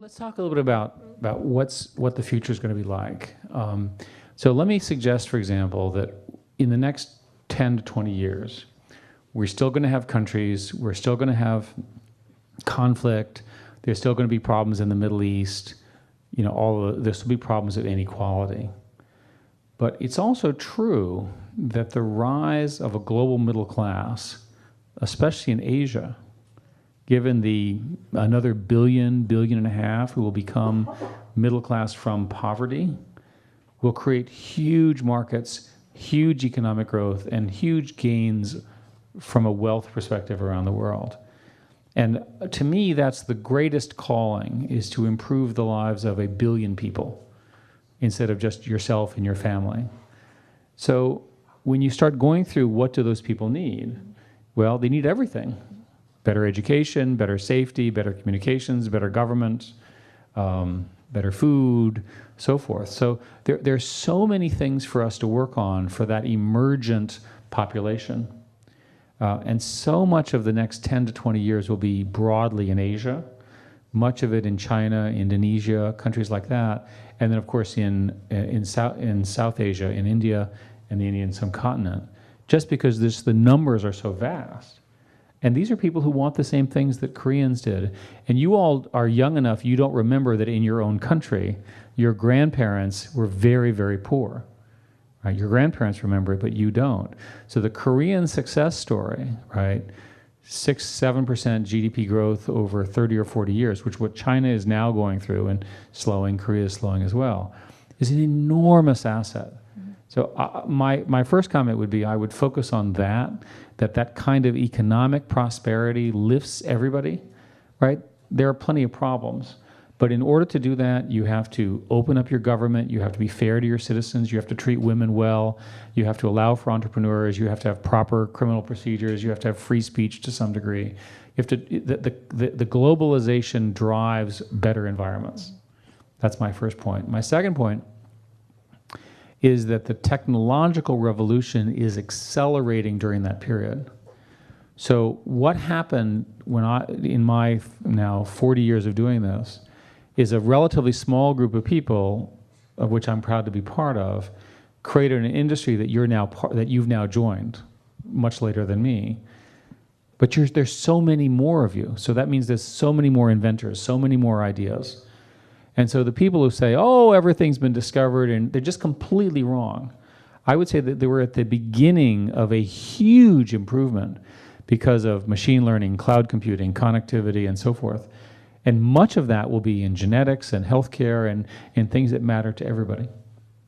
Let's talk a little bit about what the future is going to be like. So let me suggest, for example, that in the next 10 to 20 years, we're still going to have countries, we're still going to have conflict, there's still going to be problems in the Middle East, there'll still be problems of inequality. But it's also true that the rise of a global middle class, especially in Asia, given the another billion and a half who will become middle class from poverty, will create huge markets, huge economic growth, and huge gains from a wealth perspective around the world. And to me, that's the greatest calling, is to improve the lives of a billion people instead of just yourself and your family. So when you start going through what do those people need, well, they need everything. Better education, better safety, better communications, better government, better food, so forth. So there's so many things for us to work on for that emergent population. And so much of the next 10 to 20 years will be broadly in Asia, much of it in China, Indonesia, countries like that, and then of course in South Asia, in India and the Indian subcontinent, just because the numbers are so vast. And these are people who want the same things that Koreans did. And you all are young enough, you don't remember that in your own country, your grandparents were very, very poor. Right? Your grandparents remember it, but you don't. So the Korean success story, right, 6-7% GDP growth over 30 or 40 years, which what China is now going through and slowing, Korea is slowing as well, is an enormous asset. So my first comment would be I would focus on that kind of economic prosperity lifts everybody, right? There are plenty of problems. But in order to do that, you have to open up your government, you have to be fair to your citizens, you have to treat women well, you have to allow for entrepreneurs, you have to have proper criminal procedures, you have to have free speech to some degree. You have to, the globalization drives better environments. That's my first point. My second point is that the technological revolution is accelerating during that period. So what happened in my now 40 years of doing this, is a relatively small group of people, of which I'm proud to be part of, created an industry that you've now joined, much later than me. But there's so many more of you. So that means there's so many more inventors, so many more ideas. And so the people who say, oh, everything's been discovered, and they're just completely wrong. I would say that they were at the beginning of a huge improvement because of machine learning, cloud computing, connectivity, and so forth. And much of that will be in genetics and healthcare and things that matter to everybody.